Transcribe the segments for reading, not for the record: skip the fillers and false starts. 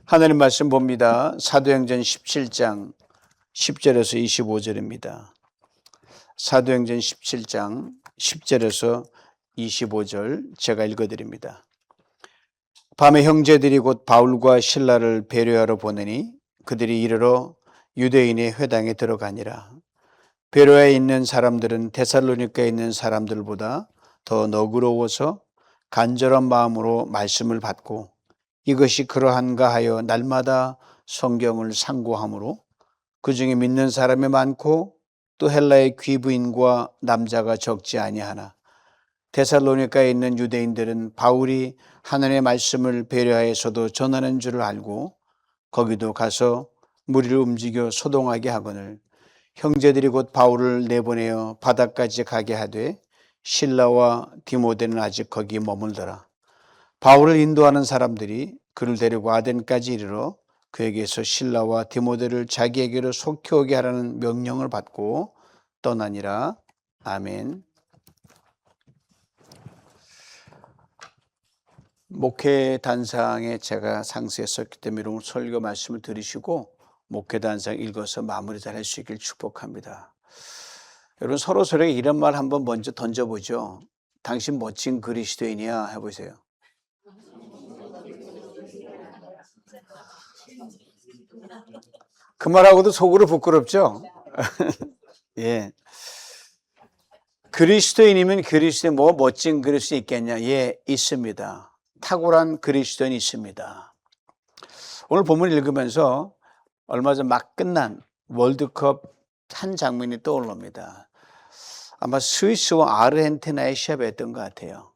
하나님 말씀 봅니다. 사도행전 17장 10절에서 25절입니다. 사도행전 17장 10절에서 25절 제가 읽어드립니다. 밤에 형제들이 곧 바울과 실라를 배려하러 보내니 그들이 이르러 유대인의 회당에 들어가니라. 베로야에 있는 사람들은 데살로니가에 있는 사람들보다 더 너그러워서 간절한 마음으로 말씀을 받고 이것이 그러한가 하여 날마다 성경을 상고하므로 그 중에 믿는 사람이 많고 또 헬라의 귀부인과 남자가 적지 아니하나 데살로니가에 있는 유대인들은 바울이 하나님의 말씀을 배려하여서도 전하는 줄을 알고 거기도 가서 무리를 움직여 소동하게 하거늘 형제들이 곧 바울을 내보내어 바다까지 가게 하되 실라와 디모데는 아직 거기 머물더라. 바울을 인도하는 사람들이 그를 데리고 아덴까지 이르러 그에게서 실라와 디모데를 자기에게로 속히 오게 하라는 명령을 받고 떠나니라. 아멘. 목회단상에 제가 상세했었기 때문에 오늘 설교 말씀을 들으시고 목회단상 읽어서 마무리 잘 할 수 있길 축복합니다. 여러분 서로에게 이런 말 한번 먼저 던져보죠. 당신 멋진 그리스도인이야 해보세요. 그 말하고도 속으로 부끄럽죠? 예. 그리스도인이면 그리스도인 뭐 멋진 그리스도인 있겠냐? 예, 있습니다. 탁월한 그리스도인이 있습니다. 오늘 본문 읽으면서 얼마 전 막 끝난 월드컵 한 장면이 떠올릅니다. 아마 스위스와 아르헨티나의 시합이었던 것 같아요.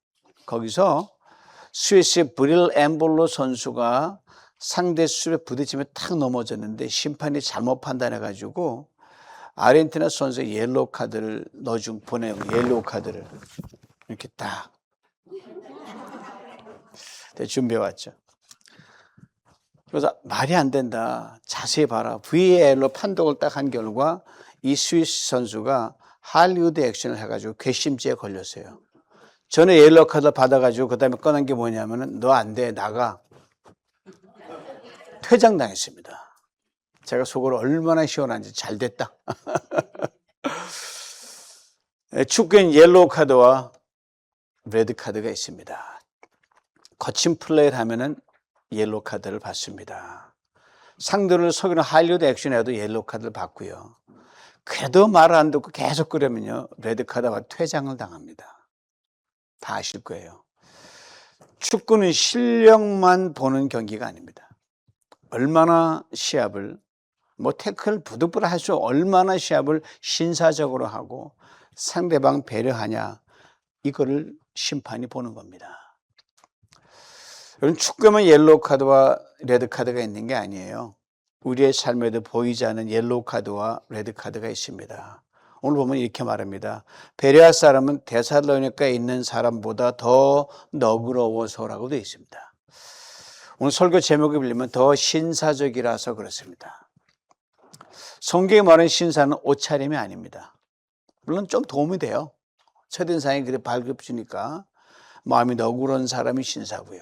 거기서 스위스의 브릴 엠볼로 선수가 상대 수비에 부딪히며 탁 넘어졌는데 심판이 잘못 판단해가지고 아르헨티나 선수의 옐로우 카드를 보내요. 옐로우 카드를 이렇게 딱 준비해왔죠. 그래서 말이 안 된다. 자세히 봐라. VAR로 판독을 딱 한 결과 이 스위스 선수가 할리우드 액션을 해가지고 괘씸죄에 걸렸어요. 전에 옐로우 카드 받아가지고 그 다음에 꺼낸 게 뭐냐면은 너 안 돼, 나가. 퇴장당했습니다. 제가 속으로 얼마나 시원한지 잘 됐다. 축구엔 옐로우 카드와 레드 카드가 있습니다. 거친 플레이를 하면은 옐로우 카드를 받습니다. 상대를 속이는 할리우드 액션에도 옐로우 카드를 받고요. 그래도 말을 안 듣고 계속 그러면요 레드 카드와 퇴장을 당합니다. 다 아실 거예요. 축구는 실력만 보는 경기가 아닙니다. 얼마나 시합을 태클 부득부득 할 수 얼마나 시합을 신사적으로 하고 상대방 배려하냐 이거를 심판이 보는 겁니다. 여러분 축구면 옐로우 카드와 레드 카드가 있는 게 아니에요. 우리의 삶에도 보이지 않는 옐로우 카드와 레드 카드가 있습니다. 오늘 보면 이렇게 말합니다. 베레아 사람은 데살로니가에 있는 사람보다 더 너그러워서라고 되어 있습니다. 오늘 설교 제목을 빌리면 더 신사적이라서 그렇습니다. 성경에 말하는 신사는 옷차림이 아닙니다. 물론 좀 도움이 돼요. 첫인상이 그래 밝혀주니까 마음이 너그러운 사람이 신사고요.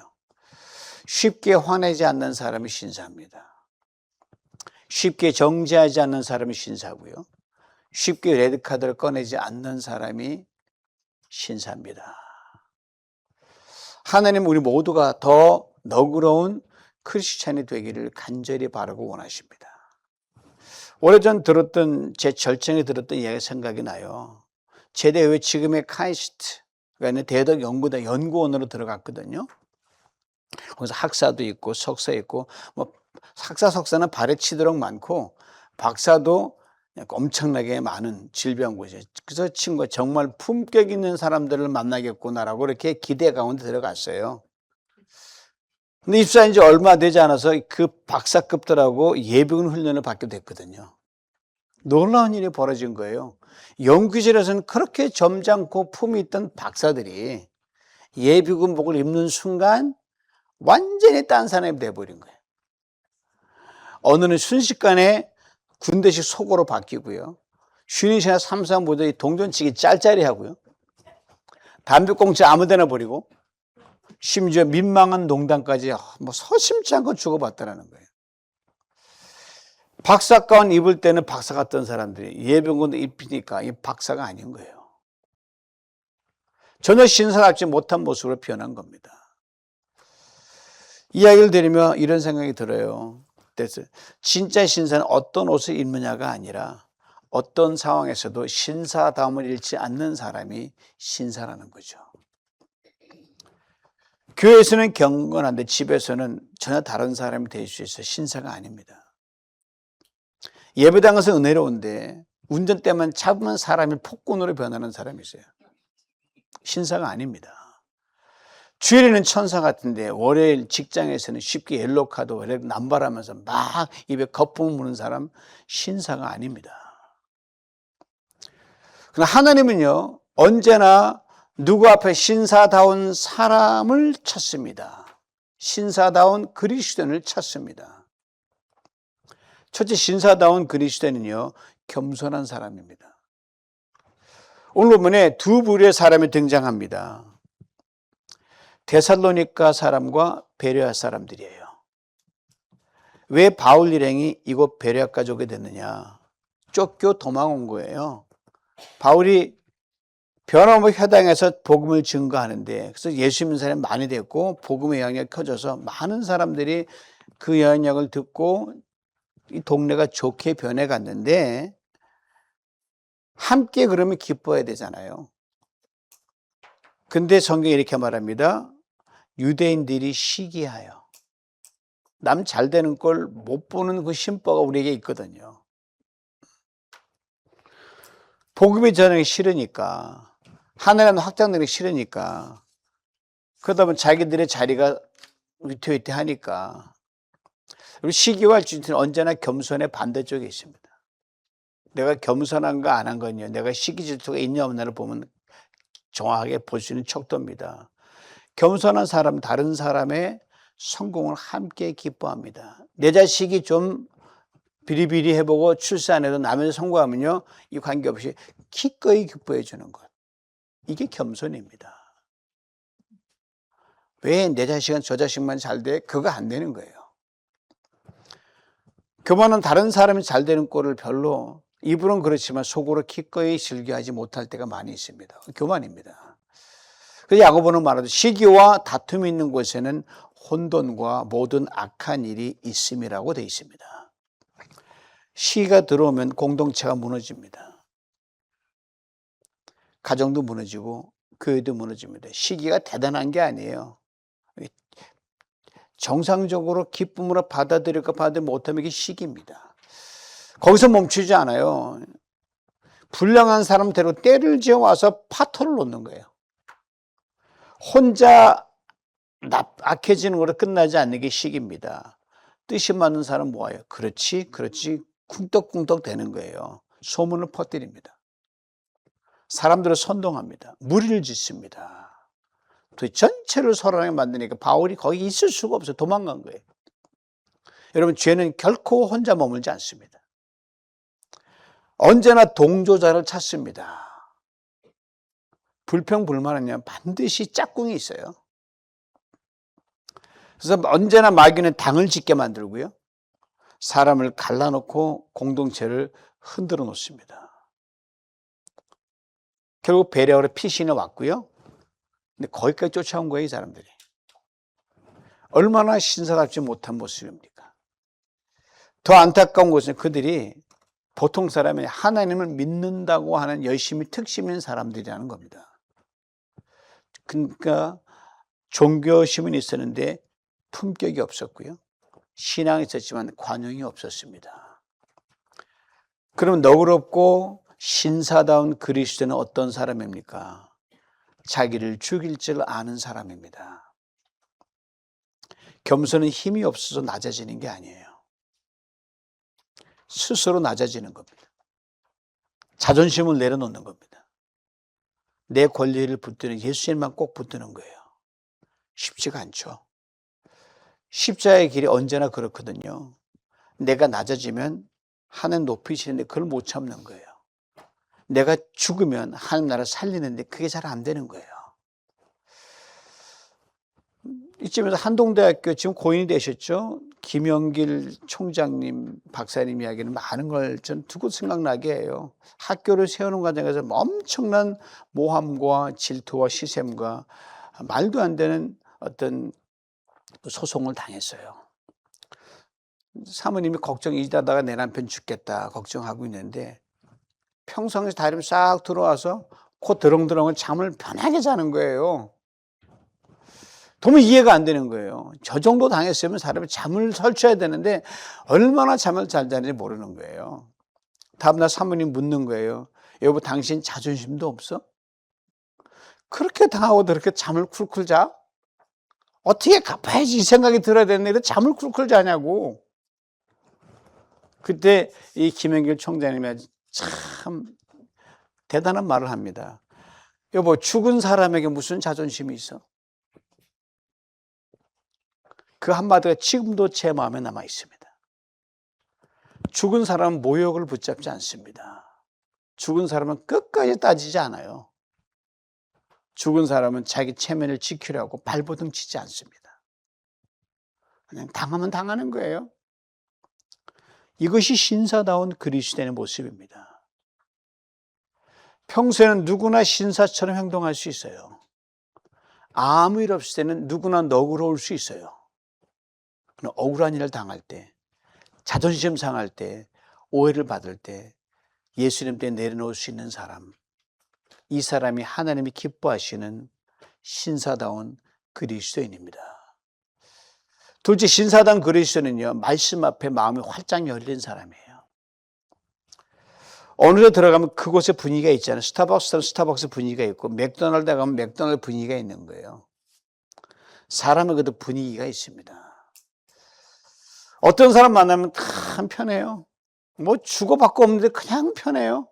쉽게 화내지 않는 사람이 신사입니다. 쉽게 정지하지 않는 사람이 신사고요. 쉽게 레드카드를 꺼내지 않는 사람이 신사입니다. 하나님 우리 모두가 더 너그러운 크리스찬이 되기를 간절히 바라고 원하십니다. 오래전 제 절정에 들었던 이야기가 생각이 나요. 제대 왜 지금의 카이스트가 있는 대덕연구대 연구원으로 들어갔거든요. 거기서 학사도 있고 석사 있고 학사 석사는 발에 치도록 많고 박사도 엄청나게 많은 질병고죠. 그래서 친구가 정말 품격 있는 사람들을 만나겠구나라고 이렇게 기대 가운데 들어갔어요. 근데 입사한 지 얼마 되지 않아서 그 박사급들하고 예비군 훈련을 받게 됐거든요. 놀라운 일이 벌어진 거예요. 연구실에서는 그렇게 점잖고 품이 있던 박사들이 예비군복을 입는 순간 완전히 딴 사람이 돼버린 거예요. 어느는 순식간에 군대식 속으로 바뀌고요. 쉬는 시간 3, 4보다 동전치기 짤짤이 하고요. 담배꽁초 아무데나 버리고 심지어 민망한 농담까지 뭐 서심치 않고 주고받더라는 거예요. 박사 가운 입을 때는 박사 같던 사람들이 예비군도 입히니까 이 박사가 아닌 거예요. 전혀 신사답지 못한 모습으로 변한 겁니다. 이야기를 들으며 이런 생각이 들어요. 그래서 진짜 신사는 어떤 옷을 입느냐가 아니라 어떤 상황에서도 신사다움을 잃지 않는 사람이 신사라는 거죠. 교회에서는 경건한데 집에서는 전혀 다른 사람이 될 수 있어요. 신사가 아닙니다. 예배당에서 은혜로운데 운전대만 잡으면 사람이 폭군으로 변하는 사람이 있어요. 신사가 아닙니다. 주일에는 천사 같은데 월요일 직장에서는 쉽게 옐로우 카드 남발하면서 막 입에 거품을 무는 사람 신사가 아닙니다. 그러나 하나님은요 언제나 누구 앞에 신사다운 사람을 찾습니다. 신사다운 그리스도인을 찾습니다. 첫째 신사다운 그리스도인은요 겸손한 사람입니다. 오늘 본문에 두 부류의 사람이 등장합니다. 데살로니가 사람과 베레아 사람들이에요. 왜 바울 일행이 이곳 베레아까지 오게 됐느냐? 쫓겨 도망온 거예요. 바울이 변화무 회당에서 복음을 증거하는데 그래서 예수 믿는 사람이 많이 됐고 복음의 영향력이 커져서 많은 사람들이 그 영향력을 듣고 이 동네가 좋게 변해갔는데 함께 그러면 기뻐해야 되잖아요. 근데 성경이 이렇게 말합니다. 유대인들이 시기하여 남 잘 되는 걸 못 보는 그 심보가 우리에게 있거든요. 복음이 전하기 싫으니까 하나님 확장되기 싫으니까 그러다 보면 자기들의 자리가 위태위태하니까 그리고 시기와 질투는 언제나 겸손의 반대쪽에 있습니다. 내가 겸손한가 안 한 건요. 내가 시기 질투가 있냐 없냐를 보면 정확하게 볼 수 있는 척도입니다. 겸손한 사람은 다른 사람의 성공을 함께 기뻐합니다. 내 자식이 좀 비리비리해보고 출세 안 해도 남의 성공하면요. 이 관계없이 기꺼이 기뻐해 주는 것. 이게 겸손입니다. 왜 내 자식은 저 자식만 잘 돼? 그거 안 되는 거예요. 교만은 다른 사람이 잘 되는 꼴을 별로 입으로는 그렇지만 속으로 기꺼이 즐겨하지 못할 때가 많이 있습니다. 교만입니다. 그래서 야고보는 말하듯 시기와 다툼이 있는 곳에는 혼돈과 모든 악한 일이 있음이라고 되어 있습니다. 시기가 들어오면 공동체가 무너집니다. 가정도 무너지고 교회도 무너집니다. 시기가 대단한 게 아니에요. 정상적으로 기쁨으로 받아들일까 받아들이지 못하면 이게 시기입니다. 거기서 멈추지 않아요. 불량한 사람대로 때를 지어와서 파토를 놓는 거예요. 혼자 악해지는 거로 끝나지 않는 게 시기입니다. 뜻이 맞는 사람 모아요. 그렇지 쿵떡쿵떡 되는 거예요. 소문을 퍼뜨립니다. 사람들을 선동합니다. 무리를 짓습니다. 전체를 서로하게 만드니까 바울이 거기 있을 수가 없어요. 도망간 거예요. 여러분 죄는 결코 혼자 머물지 않습니다. 언제나 동조자를 찾습니다. 불평불만하면 반드시 짝꿍이 있어요. 그래서 언제나 마귀는 당을 짓게 만들고요. 사람을 갈라놓고 공동체를 흔들어 놓습니다. 결국 베레아로 피신해 왔고요. 근데 거기까지 쫓아온 거예요, 이 사람들이. 얼마나 신사답지 못한 모습입니까? 더 안타까운 것은 그들이 보통 사람이 하나님을 믿는다고 하는 열심히 특심 있는 사람들이라는 겁니다. 그러니까 종교심은 있었는데 품격이 없었고요. 신앙이 있었지만 관용이 없었습니다. 그럼 너그럽고 신사다운 그리스도는 어떤 사람입니까? 자기를 죽일 줄 아는 사람입니다. 겸손은 힘이 없어서 낮아지는 게 아니에요. 스스로 낮아지는 겁니다. 자존심을 내려놓는 겁니다. 내 권리를 붙드는 예수님만 꼭 붙드는 거예요. 쉽지가 않죠. 십자가의 길이 언제나 그렇거든요. 내가 낮아지면 하나님 높이시는데 그걸 못 참는 거예요. 내가 죽으면 하나님 나라 살리는데 그게 잘 안 되는 거예요. 이쯤에서 한동대학교 지금 고인이 되셨죠? 김영길 총장님, 박사님 이야기는 많은 걸 전 두고 생각나게 해요. 학교를 세우는 과정에서 엄청난 모함과 질투와 시샘과 말도 안 되는 어떤 소송을 당했어요. 사모님이 걱정이다가 내 남편 죽겠다 걱정하고 있는데 평상시에 다리를 싹 들어와서 코 드렁드렁을 잠을 편하게 자는 거예요. 도무지 이해가 안 되는 거예요. 저 정도 당했으면 사람이 잠을 설쳐야 되는데 얼마나 잠을 잘 자는지 모르는 거예요. 다음날 사모님 묻는 거예요. 여보, 당신 자존심도 없어? 그렇게 당하고도 그렇게 잠을 쿨쿨 자? 어떻게 갚아야지 이 생각이 들어야 되는데 잠을 쿨쿨 자냐고. 그때 이 김영길 총장님이 참 대단한 말을 합니다. 여보, 죽은 사람에게 무슨 자존심이 있어? 그 한마디가 지금도 제 마음에 남아 있습니다. 죽은 사람은 모욕을 붙잡지 않습니다. 죽은 사람은 끝까지 따지지 않아요. 죽은 사람은 자기 체면을 지키려고 발버둥 치지 않습니다. 그냥 당하면 당하는 거예요. 이것이 신사다운 그리스도인의 모습입니다. 평소에는 누구나 신사처럼 행동할 수 있어요. 아무 일 없을 때는 누구나 너그러울 수 있어요. 억울한 일을 당할 때, 자존심 상할 때, 오해를 받을 때 예수님 때 내려놓을 수 있는 사람, 이 사람이 하나님이 기뻐하시는 신사다운 그리스도인입니다. 둘째, 신사다운 그리스도인은요, 말씀 앞에 마음이 활짝 열린 사람이에요. 어느 데 들어가면 그곳의 분위기가 있잖아요. 스타벅스는 스타벅스 분위기가 있고 맥도날드 가면 맥도날드 분위기가 있는 거예요. 사람에게도 분위기가 있습니다. 어떤 사람 만나면 참 편해요. 뭐 주고받고 없는데 그냥 편해요.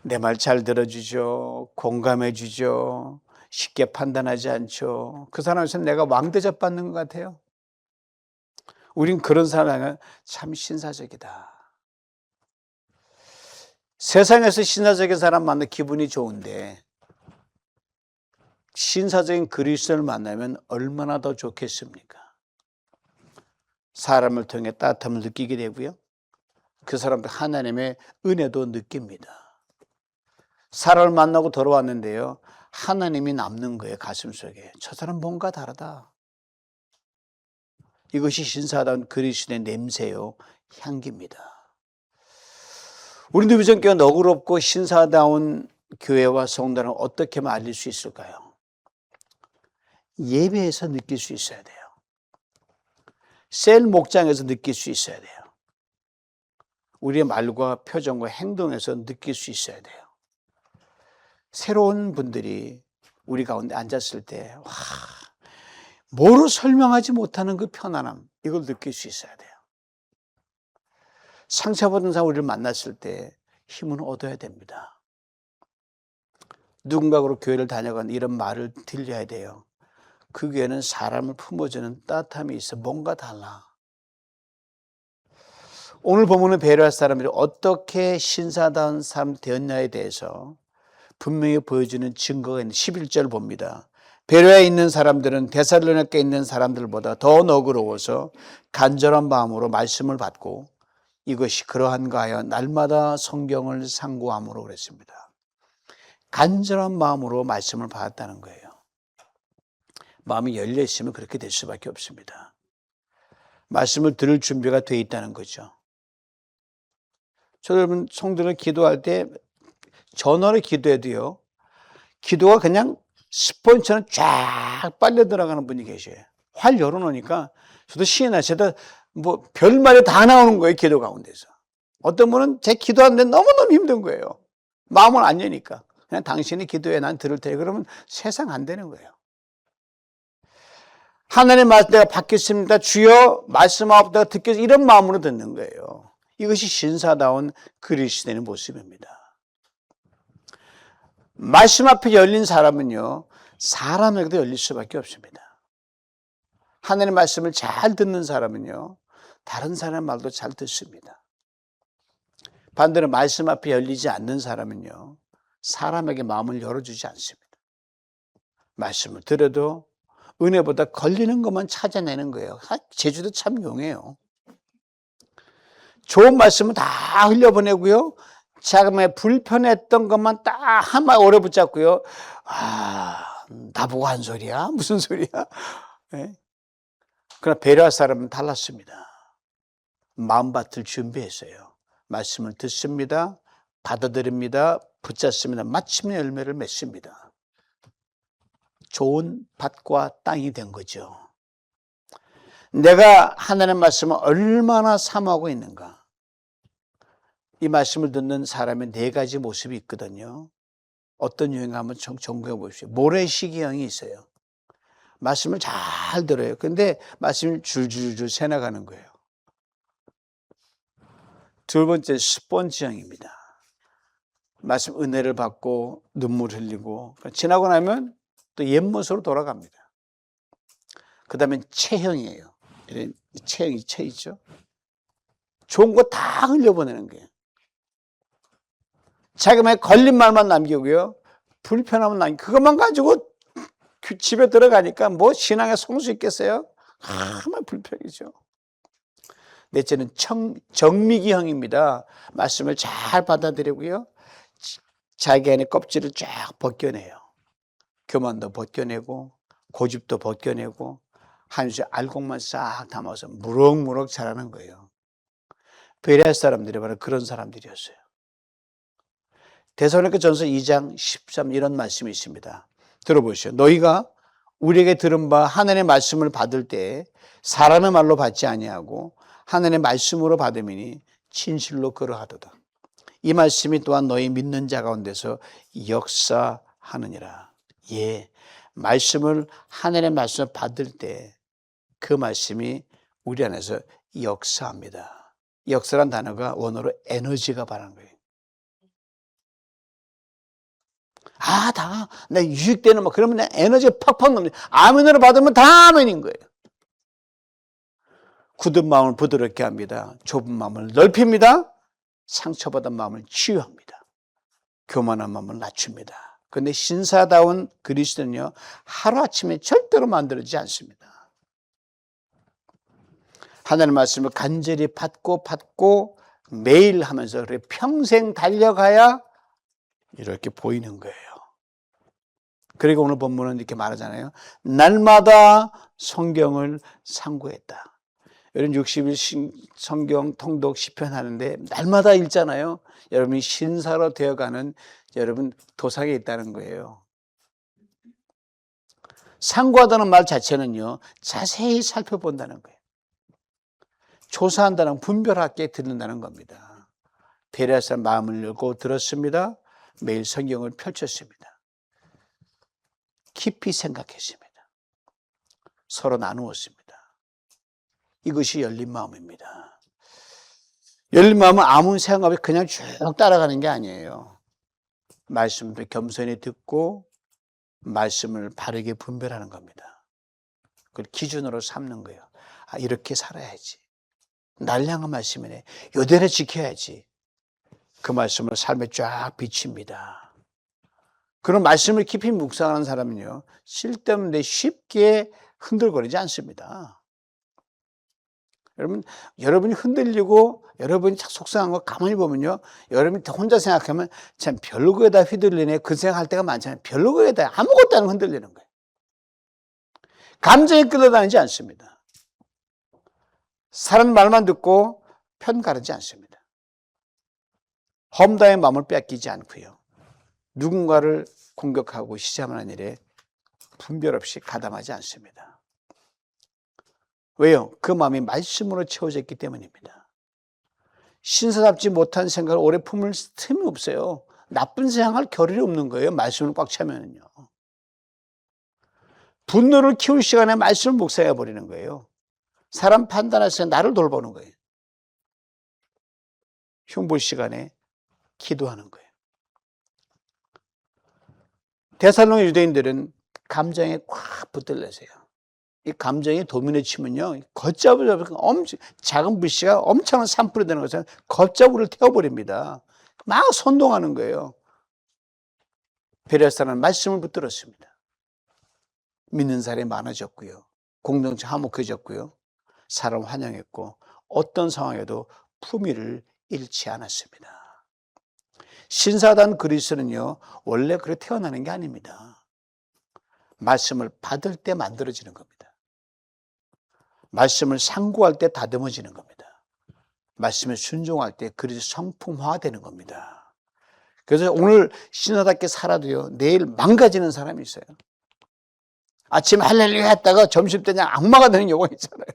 내 말 잘 들어주죠. 공감해 주죠. 쉽게 판단하지 않죠. 그 사람에서는 내가 왕대접 받는 것 같아요. 우린 그런 사람은 참 신사적이다. 세상에서 신사적인 사람 만나 기분이 좋은데 신사적인 그리스도를 만나면 얼마나 더 좋겠습니까? 사람을 통해 따뜻함을 느끼게 되고요. 그 사람도 하나님의 은혜도 느낍니다. 사람을 만나고 돌아왔는데요. 하나님이 남는 거예요. 가슴속에. 저 사람 뭔가 다르다. 이것이 신사다운 그리스도의 냄새요. 향기입니다. 우리 누비전교회 너그럽고 신사다운 교회와 성도는 어떻게 알릴 수 있을까요? 예배에서 느낄 수 있어야 돼요. 셀 목장에서 느낄 수 있어야 돼요. 우리의 말과 표정과 행동에서 느낄 수 있어야 돼요. 새로운 분들이 우리 가운데 앉았을 때, 와, 뭐로 설명하지 못하는 그 편안함, 이걸 느낄 수 있어야 돼요. 상처받은 사람 우리를 만났을 때 힘은 얻어야 됩니다. 누군가로 교회를 다녀간 이런 말을 들려야 돼요. 그 교회는 사람을 품어주는 따뜻함이 있어. 뭔가 달라. 오늘 본문의 배려할 사람들이 어떻게 신사다운 사람 되었냐에 대해서 분명히 보여주는 증거가 있는 11절 봅니다. 배려에 있는 사람들은 데살로니가에 있는 사람들보다 더 너그러워서 간절한 마음으로 말씀을 받고 이것이 그러한가 하여 날마다 성경을 상고함으로 그랬습니다. 간절한 마음으로 말씀을 받았다는 거예요. 마음이 열려 있으면 그렇게 될 수밖에 없습니다. 말씀을 들을 준비가 돼 있다는 거죠. 저 여러분 성도들 기도할 때 전화로 기도해도요. 기도가 그냥 스폰지처럼 쫙 빨려 들어가는 분이 계셔요. 활 열어놓으니까 저도 신이 나서 뭐 별말이 다 나오는 거예요. 기도 가운데서. 어떤 분은 제 기도하는데 너무너무 힘든 거예요. 마음을 안 여니까. 그냥 당신이 기도해 난 들을 테니 그러면 세상 안 되는 거예요. 하나님 말씀 내가 받겠습니다. 주여 말씀하옵다 듣겠습니다. 이런 마음으로 듣는 거예요. 이것이 신사다운 그리스도인의 모습입니다. 말씀 앞에 열린 사람은요. 사람에게도 열릴 수밖에 없습니다. 하나님의 말씀을 잘 듣는 사람은요. 다른 사람 말도 잘 듣습니다. 반대로 말씀 앞에 열리지 않는 사람은요. 사람에게 마음을 열어주지 않습니다. 말씀을 들어도 은혜보다 걸리는 것만 찾아내는 거예요. 제주도 참 용해요. 좋은 말씀은 다 흘려보내고요. 자금에 불편했던 것만 딱 한마디 오래 붙잡고요. 나보고 한 소리야? 무슨 소리야? 네? 그러나 배려할 사람은 달랐습니다. 마음밭을 준비했어요. 말씀을 듣습니다. 받아들입니다. 붙잡습니다. 마침내 열매를 맺습니다. 좋은 밭과 땅이 된 거죠. 내가 하나님의 말씀을 얼마나 사모하고 있는가. 이 말씀을 듣는 사람의 네 가지 모습이 있거든요. 어떤 유형인가 한번 점검해 보십시오. 모래시계형이 있어요. 말씀을 잘 들어요. 근데 말씀이 줄줄줄 새나가는 거예요. 두 번째 스펀지형입니다. 말씀 은혜를 받고 눈물 흘리고 지나고 나면 또 옛모습으로 돌아갑니다. 그 다음에 체형이에요. 이런 체형이 채 있죠. 좋은 거 다 흘려보내는 거예요. 자기만의 걸린 말만 남기고요. 불편함은 남기고 그것만 가지고 집에 들어가니까 뭐 신앙에 성수 있겠어요? 정말 불평이죠. 넷째는 정미기형입니다. 말씀을 잘 받아들이고요. 자기 안에 껍질을 쫙 벗겨내요. 교만도 벗겨내고 고집도 벗겨내고 한 수에 알곡만 싹 담아서 무럭무럭 자라는 거예요. 베레아 사람들이 바로 그런 사람들이었어요. 데살로니가전서 2장 13 이런 말씀이 있습니다. 들어보시죠. 너희가 우리에게 들은 바 하나님의 말씀을 받을 때 사람의 말로 받지 아니하고 하나님의 말씀으로 받음이니 진실로 그러하도다. 이 말씀이 또한 너희 믿는 자 가운데서 역사하느니라. 예, 말씀을 하나님의 말씀을 받을 때 그 말씀이 우리 안에서 역사합니다. 역사란 단어가 원어로 에너지가 바라는 거예요. 나 유익되는 그러면 내 에너지가 팍팍 넘는. 아멘으로 받으면 다 아멘인 거예요. 굳은 마음을 부드럽게 합니다. 좁은 마음을 넓힙니다. 상처받은 마음을 치유합니다. 교만한 마음을 낮춥니다. 그런데 신사다운 그리스도는요, 하루아침에 절대로 만들어지지 않습니다. 하나님의 말씀을 간절히 받고 매일 하면서 그래 평생 달려가야 이렇게 보이는 거예요. 그리고 오늘 본문은 이렇게 말하잖아요. 날마다 성경을 상고했다. 여러분 60일 성경 통독 시편 하는데 날마다 읽잖아요. 여러분이 신사로 되어가는 여러분 도상에 있다는 거예요. 상고하다는 말 자체는요, 자세히 살펴본다는 거예요. 조사한다는 분별하게 듣는다는 겁니다. 베레아 사람 마음을 열고 들었습니다. 매일 성경을 펼쳤습니다. 깊이 생각했습니다. 서로 나누었습니다. 이것이 열린 마음입니다. 열린 마음은 아무 생각 없이 그냥 쭉 따라가는 게 아니에요. 말씀을 겸손히 듣고 말씀을 바르게 분별하는 겁니다. 그걸 기준으로 삼는 거예요. 이렇게 살아야지. 날 향한 말씀이네. 요대로 지켜야지. 그 말씀을 삶에 쫙 비칩니다. 그런 말씀을 깊이 묵상하는 사람은요, 쓸데없는데 쉽게 흔들거리지 않습니다. 여러분이 흔들리고 여러분이 속상한 거 가만히 보면요, 여러분이 혼자 생각하면 참 별거에다 휘둘리네 그 생각할 때가 많잖아요. 별거에다 아무것도 안 흔들리는 거예요. 감정이 끌려다니지 않습니다. 사람 말만 듣고 편 가르지 않습니다. 험다의 마음을 뺏기지 않고요. 누군가를 공격하고 시험하는 일에 분별 없이 가담하지 않습니다. 왜요? 그 마음이 말씀으로 채워져 있기 때문입니다. 신사답지 못한 생각을 오래 품을 틈이 없어요. 나쁜 생각할 겨를이 없는 거예요. 말씀을 꽉 차면은요. 분노를 키울 시간에 말씀을 묵상해 버리는 거예요. 사람 판단할 시간에 나를 돌보는 거예요. 흉볼 시간에 기도하는 거예요. 데살로니가 유대인들은 감정에 꽉 붙들려서요. 이 감정이 도민을 치면요, 걷잡을 작은 불씨가 엄청난 산불이 되는 것처럼 걷잡을을 태워버립니다. 막 선동하는 거예요. 베레아 사람은 말씀을 붙들었습니다. 믿는 사람이 많아졌고요. 공동체 화목해졌고요. 사람 환영했고 어떤 상황에도 품위를 잃지 않았습니다. 신사단 그리스도는요, 원래 그렇게 태어나는 게 아닙니다. 말씀을 받을 때 만들어지는 겁니다. 말씀을 상고할 때 다듬어지는 겁니다. 말씀에 순종할 때 그리스도 성품화되는 겁니다. 그래서 오늘 신사답게 살아도요, 내일 망가지는 사람이 있어요. 아침 할렐루야 했다가 점심 때 그냥 악마가 되는 경우가 있잖아요.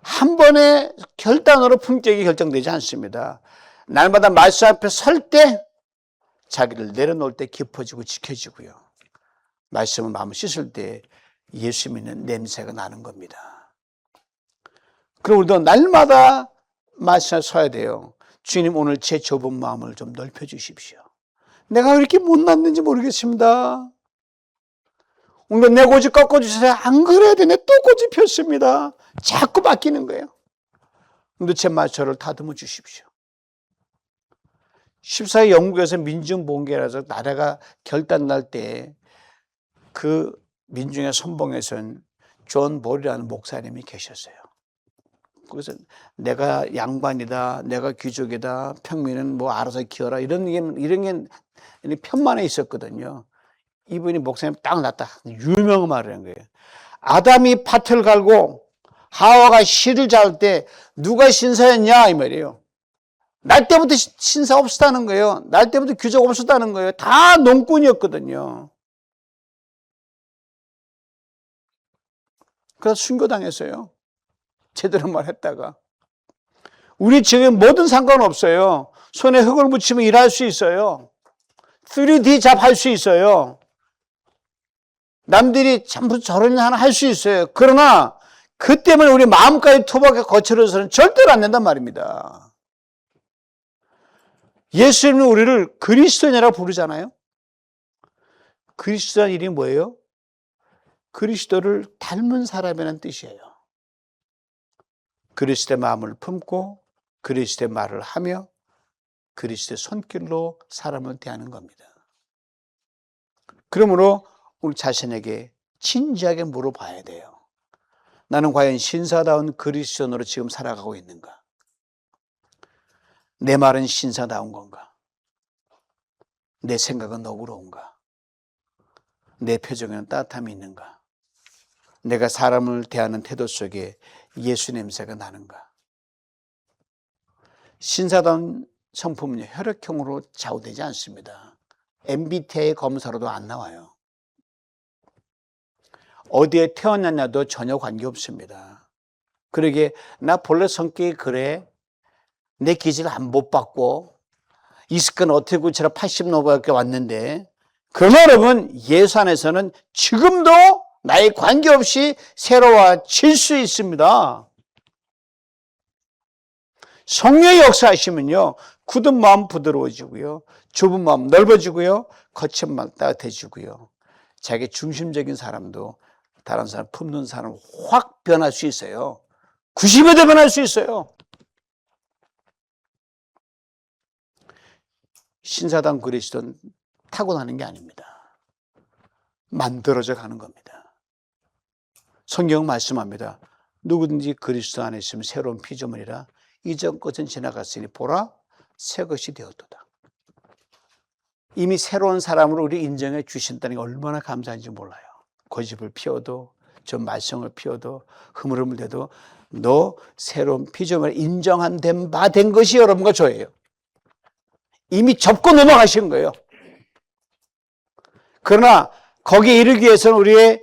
한 번의 결단으로 품격이 결정되지 않습니다. 날마다 말씀 앞에 설 때 자기를 내려놓을 때 깊어지고 지켜지고요. 말씀을 마음을 씻을 때 예수 믿는 냄새가 나는 겁니다. 그럼 우리도 날마다 말씀에 서야 돼요. 주님, 오늘 제 좁은 마음을 좀 넓혀주십시오. 내가 왜 이렇게 못났는지 모르겠습니다. 오늘 내 고집 꺾어주세요. 안 그래야 되네. 또 고집 폈습니다. 자꾸 바뀌는 거예요. 근데 제 말처를 다듬어 주십시오. 14세 영국에서 민중봉계라서 나라가 결단 날 때 그 민중의 선봉에선 존 볼이라는 목사님이 계셨어요. 그래서 내가 양반이다, 내가 귀족이다, 평민은 뭐 알아서 키워라 이런 게 편만에 있었거든요. 이분이 목사님 딱 났다. 유명한 말을 한 거예요. 아담이 밭을 갈고 하와가 실을 잡을 때 누가 신사였냐 이 말이에요. 날 때부터 신사 없었다는 거예요. 날 때부터 귀족 없었다는 거예요. 다 농꾼이었거든요. 그래서 순교당했어요. 제대로 말했다가. 우리 지금 뭐든 상관없어요. 손에 흙을 묻히면 일할 수 있어요. 3D 잡 할 수 있어요. 남들이 전부 저런 일 하나 할 수 있어요. 그러나 그 때문에 우리 마음까지 투박에 거칠어서는 절대로 안 된단 말입니다. 예수님은 우리를 그리스도인이라고 부르잖아요. 그리스도라는 이름이 뭐예요? 그리스도를 닮은 사람이라는 뜻이에요. 그리스도의 마음을 품고 그리스도의 말을 하며 그리스도의 손길로 사람을 대하는 겁니다. 그러므로 우리 자신에게 진지하게 물어봐야 돼요. 나는 과연 신사다운 그리스도인으로 지금 살아가고 있는가? 내 말은 신사다운 건가? 내 생각은 너그러운가? 내 표정에는 따뜻함이 있는가? 내가 사람을 대하는 태도 속에 예수 냄새가 나는가? 신사다운 성품은요, 혈액형으로 좌우되지 않습니다. MBTI 검사로도 안 나와요. 어디에 태어났냐도 전혀 관계없습니다. 그러게 나 본래 성격이 그래, 내 기질을 못 받고 이 습관 어떻게 고치라 80넘어밖에 왔는데, 그러나 여러분 예수 안에서는 지금도 나의 관계없이 새로워질 수 있습니다. 성령의 역사하시면요, 굳은 마음 부드러워지고요, 좁은 마음 넓어지고요, 거친 마음 따뜻해지고요, 자기 중심적인 사람도 다른 사람 품는 사람 확 변할 수 있어요. 90여 대 변할 수 있어요. 신사단 그리스도는 타고나는 게 아닙니다. 만들어져 가는 겁니다. 성경은 말씀합니다. 누구든지 그리스도 안에 있으면 새로운 피조물이라 이전 것은 지나갔으니 보라 새 것이 되었도다. 이미 새로운 사람으로 우리 인정해 주신다는 게 얼마나 감사한지 몰라요. 고집을 피워도 저 말썽을 피워도 흐물흐물대도 너 새로운 피조물을 인정한 바 된 것이 여러분과 저예요. 이미 접고 넘어가신 거예요. 그러나 거기에 이르기 위해서는 우리의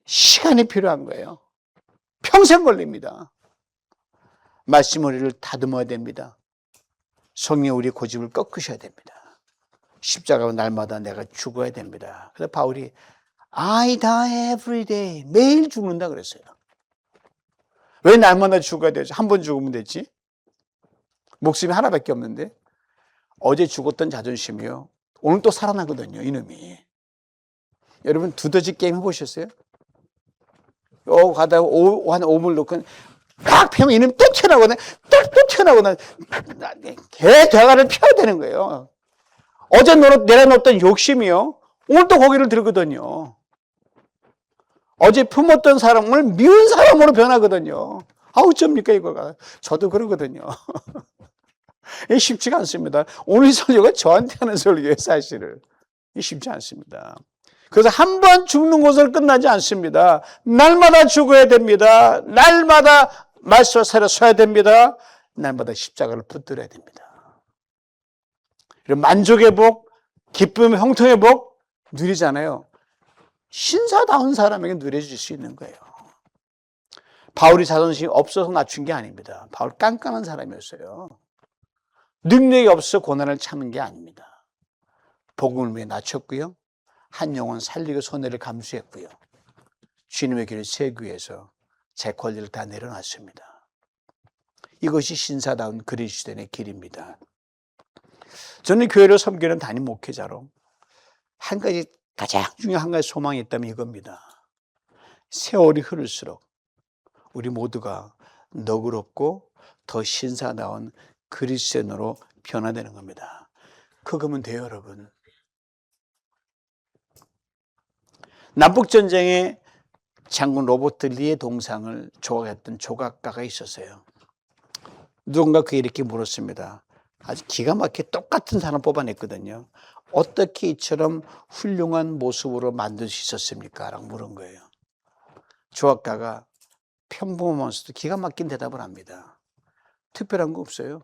시간이 필요한 거예요. 평생 걸립니다. 말씀 우리를 다듬어야 됩니다. 성령 우리 고집을 꺾으셔야 됩니다. 십자가로 날마다 내가 죽어야 됩니다. 그래서 바울이 I die every day, 매일 죽는다 그랬어요. 왜 날마다 죽어야 되지? 한 번 죽으면 되지? 목숨이 하나밖에 없는데. 어제 죽었던 자존심이요, 오늘 또 살아나거든요, 이놈이. 여러분 두더지 게임 해보셨어요? 가다가 한 5분 놓고 딱 펴면 이놈이 또 튀어나오거든. 또 튀어나오거든. 개 대가를 펴야 되는 거예요. 어제 내려놓았던 욕심이요, 오늘도 고개를 들거든요. 어제 품었던 사람을 미운 사람으로 변하거든요. 어쩝니까 이거가. 저도 그러거든요. 쉽지가 않습니다. 오늘 설교가 저한테 하는 설교예요, 사실은. 쉽지 않습니다. 그래서 한 번 죽는 것으로 끝나지 않습니다. 날마다 죽어야 됩니다. 날마다 말씀을 새로 서야 됩니다. 날마다 십자가를 붙들어야 됩니다. 만족의 복, 기쁨의 형통의 복 누리잖아요. 신사다운 사람에게 누려질 수 있는 거예요. 바울이 자존심이 없어서 낮춘 게 아닙니다. 바울 깐깐한 사람이었어요. 능력이 없어 고난을 참은 게 아닙니다. 복음을 위해 낮췄고요. 한 영혼 살리고 손해를 감수했고요. 주님의 길을 세우기 위해서 제 권리를 다 내려놨습니다. 이것이 신사다운 그리스도인의 길입니다. 저는 교회를 섬기는 담임 목회자로 한 가지 가장 중요한 한 가지 소망이 있다면 이겁니다. 세월이 흐를수록 우리 모두가 너그럽고 더 신사다운 그리스도인으로 변화되는 겁니다. 그거면 돼요, 여러분. 남북전쟁에 장군 로버트 리의 동상을 조각했던 조각가가 있었어요. 누군가 그에게 이렇게 물었습니다. 아주 기가 막히게 똑같은 사람 뽑아냈거든요. 어떻게 이처럼 훌륭한 모습으로 만들 수 있었습니까? 라고 물은 거예요. 조각가가 평범하면서도 기가 막힌 대답을 합니다. 특별한 거 없어요.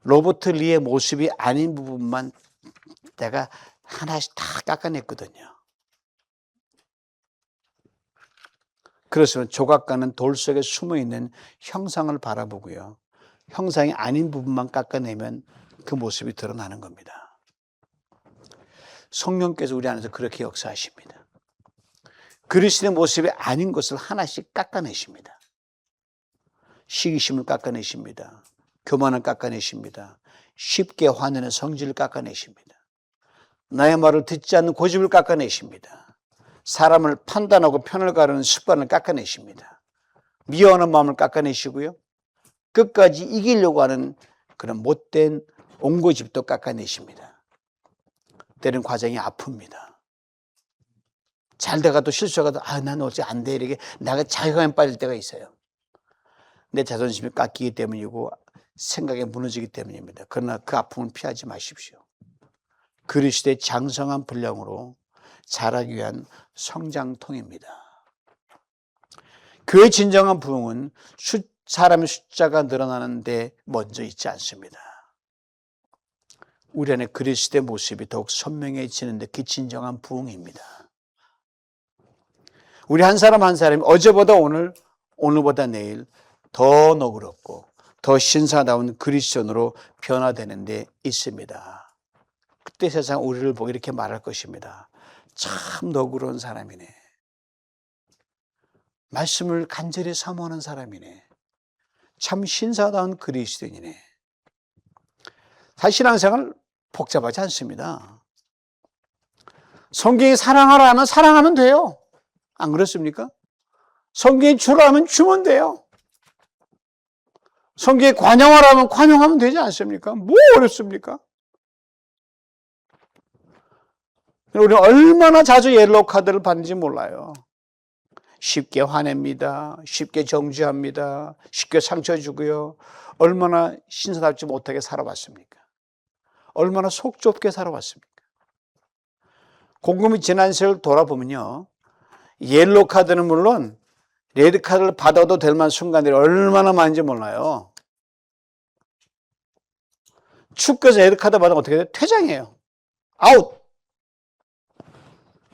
로버트 리의 모습이 아닌 부분만 내가 하나씩 다 깎아냈거든요. 그래서 조각가는 돌 속에 숨어있는 형상을 바라보고요. 형상이 아닌 부분만 깎아내면 그 모습이 드러나는 겁니다. 성령께서 우리 안에서 그렇게 역사하십니다. 그리스도의 모습이 아닌 것을 하나씩 깎아내십니다. 시기심을 깎아내십니다. 교만을 깎아내십니다. 쉽게 화내는 성질을 깎아내십니다. 나의 말을 듣지 않는 고집을 깎아내십니다. 사람을 판단하고 편을 가르는 습관을 깎아내십니다. 미워하는 마음을 깎아내시고요. 끝까지 이기려고 하는 그런 못된 옹고집도 깎아내십니다. 때는 과정이 아픕니다. 잘 돼가도 실수하가도 난 어째 안 돼 이렇게 내가 자괴감에 빠질 때가 있어요. 내 자존심이 깎이기 때문이고 생각이 무너지기 때문입니다. 그러나 그 아픔을 피하지 마십시오. 그리스도의 장성한 분량으로 자라기 위한 성장통입니다. 교회의 진정한 부흥은 사람의 숫자가 늘어나는데 먼저 있지 않습니다. 우리 안에 그리스도의 모습이 더욱 선명해지는데 그 진정한 부흥입니다. 우리 한 사람 한 사람이 어제보다 오늘, 오늘보다 내일 더 너그럽고 더 신사다운 그리스도인으로 변화되는 데 있습니다. 그때 세상 우리를 보고 이렇게 말할 것입니다. 참 너그러운 사람이네. 말씀을 간절히 사모하는 사람이네. 참 신사다운 그리스도인이네. 사실 신앙생활 복잡하지 않습니다. 성경이 사랑하라 하면 사랑하면 돼요. 안 그렇습니까? 성경이 주라 하면 주면 돼요. 성경이 관용하라 하면 관용하면 되지 않습니까? 뭐 어렵습니까? 우리는 얼마나 자주 옐로우 카드를 받는지 몰라요. 쉽게 화냅니다. 쉽게 정죄합니다. 쉽게 상처 주고요. 얼마나 신사답지 못하게 살아왔습니까? 얼마나 속 좁게 살아왔습니까? 곰곰이 지난 세월 돌아보면요. 옐로우 카드는 물론 레드 카드를 받아도 될 만한 순간들이 얼마나 많은지 몰라요. 축구에서 레드 카드 받으면 어떻게 돼요? 퇴장이에요. 아웃.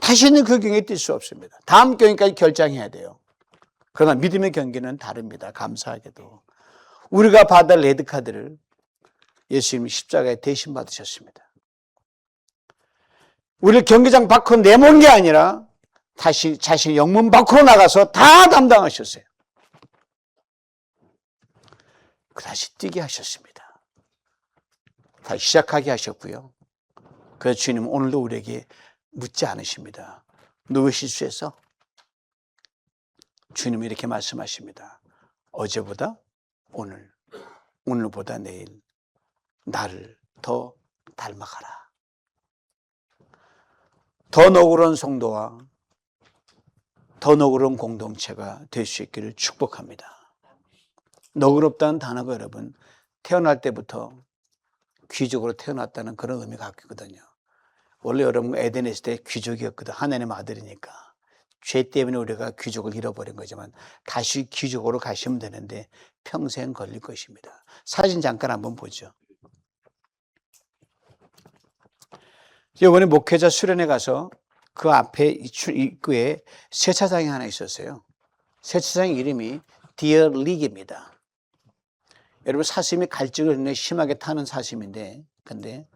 다시는 그 경기에 뛸 수 없습니다. 다음 경기까지 결장해야 돼요. 그러나 믿음의 경기는 다릅니다. 감사하게도. 우리가 받을 레드 카드를 예수님이 십자가에 대신 받으셨습니다. 우리를 경기장 밖으로 내몬 게 아니라 다시 자신의 영문 밖으로 나가서 다 담당하셨어요. 다시 뛰게 하셨습니다. 다시 시작하게 하셨고요. 그래서 주님은 오늘도 우리에게 묻지 않으십니다. 너 왜 실수했어? 주님은 이렇게 말씀하십니다. 어제보다 오늘, 오늘보다 내일 나를 더 닮아가라. 더 너그러운 성도와 더 너그러운 공동체가 될 수 있기를 축복합니다. 너그럽다는 단어가 여러분 태어날 때부터 귀족으로 태어났다는 그런 의미가 갖거든요. 원래 여러분 에덴에 있을 때 귀족이었거든. 하나님 아들이니까. 죄 때문에 우리가 귀족을 잃어버린 거지만 다시 귀족으로 가시면 되는데 평생 걸릴 것입니다. 사진 잠깐 한번 보죠. 이번에 목회자 수련회 가서 그 앞에 입구에 세차장이 하나 있었어요. 세차장 이름이 디어 리그입니다. 여러분 사슴이 갈증을 굉장히 심하게 타는 사슴인데, 근데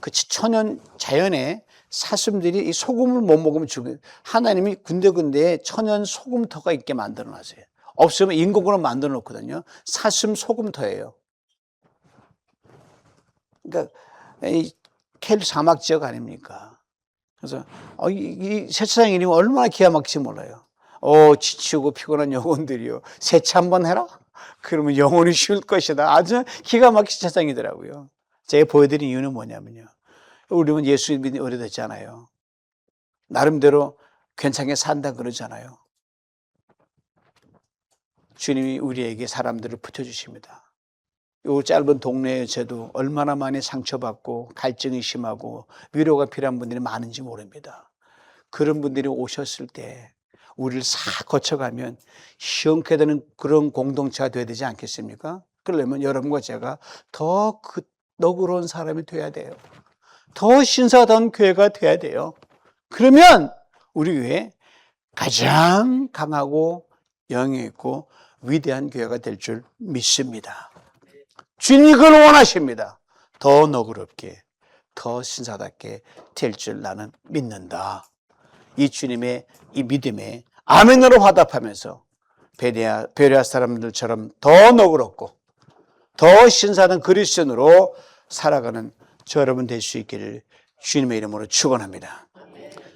그 천연 자연에 사슴들이 이 소금을 못 먹으면 죽어요. 하나님이 군데군데 천연 소금터가 있게 만들어 놨어요. 없으면 인공으로 만들어 놓거든요. 사슴 소금터예요. 그러니까 이 켈 사막 지역 아닙니까? 그래서 이 세차장 이름이 얼마나 기가 막힐지 몰라요. 지치고 피곤한 영혼들이요. 세차 한번 해라? 그러면 영혼이 쉴 것이다. 아주 기가 막힌 세차장이더라고요. 제가 보여드린 이유는 뭐냐면요. 우리는 예수 믿는 오래됐잖아요. 나름대로 괜찮게 산다 그러잖아요. 주님이 우리에게 사람들을 붙여주십니다. 이 짧은 동네에서도 얼마나 많이 상처받고 갈증이 심하고 위로가 필요한 분들이 많은지 모릅니다. 그런 분들이 오셨을 때 우리를 싹 거쳐가면 시원케 되는 그런 공동체가 되어야 되지 않겠습니까? 그러려면 여러분과 제가 더 너그러운 사람이 돼야 돼요. 더 신사다운 교회가 돼야 돼요. 그러면 우리 교회 가장 강하고 영향 있고 위대한 교회가 될 줄 믿습니다. 주님이 그걸 원하십니다. 더 너그럽게, 더 신사답게 될 줄 나는 믿는다. 이 주님의 이 믿음에 아멘으로 화답하면서 베레아 사람들처럼 더 너그럽고 더 신사한 그리스도인으로 살아가는 저 여러분 될 수 있기를 주님의 이름으로 축원합니다.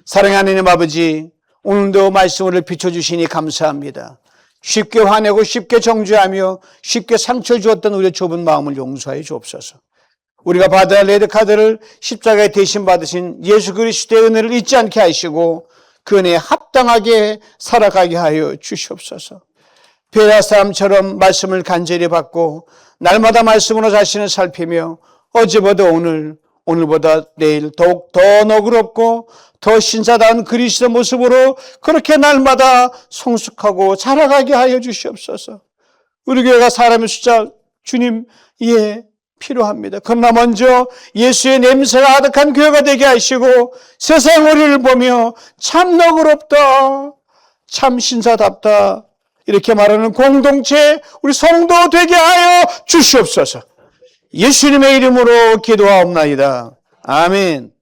사랑하는 하나님 아버지, 오늘도 말씀을 비춰주시니 감사합니다. 쉽게 화내고 쉽게 정죄하며 쉽게 상처 주었던 우리의 좁은 마음을 용서해 주옵소서. 우리가 받아야 할 레드카드를 십자가에 대신 받으신 예수 그리스도의 은혜를 잊지 않게 하시고 그 은혜에 합당하게 살아가게 하여 주시옵소서. 베레아 사람처럼 말씀을 간절히 받고 날마다 말씀으로 자신을 살피며 어제보다 오늘보다 내일 더욱 더 너그럽고 더 신사다운 그리스도 모습으로 그렇게 날마다 성숙하고 자라가게 하여 주시옵소서. 우리 교회가 사람의 숫자 주님 필요합니다. 그러나 먼저 예수의 냄새가 아득한 교회가 되게 하시고 세상 우리를 보며 참 너그럽다, 참 신사답다 이렇게 말하는 공동체 우리 성도 되게 하여 주시옵소서. 예수님의 이름으로 기도하옵나이다. 아멘.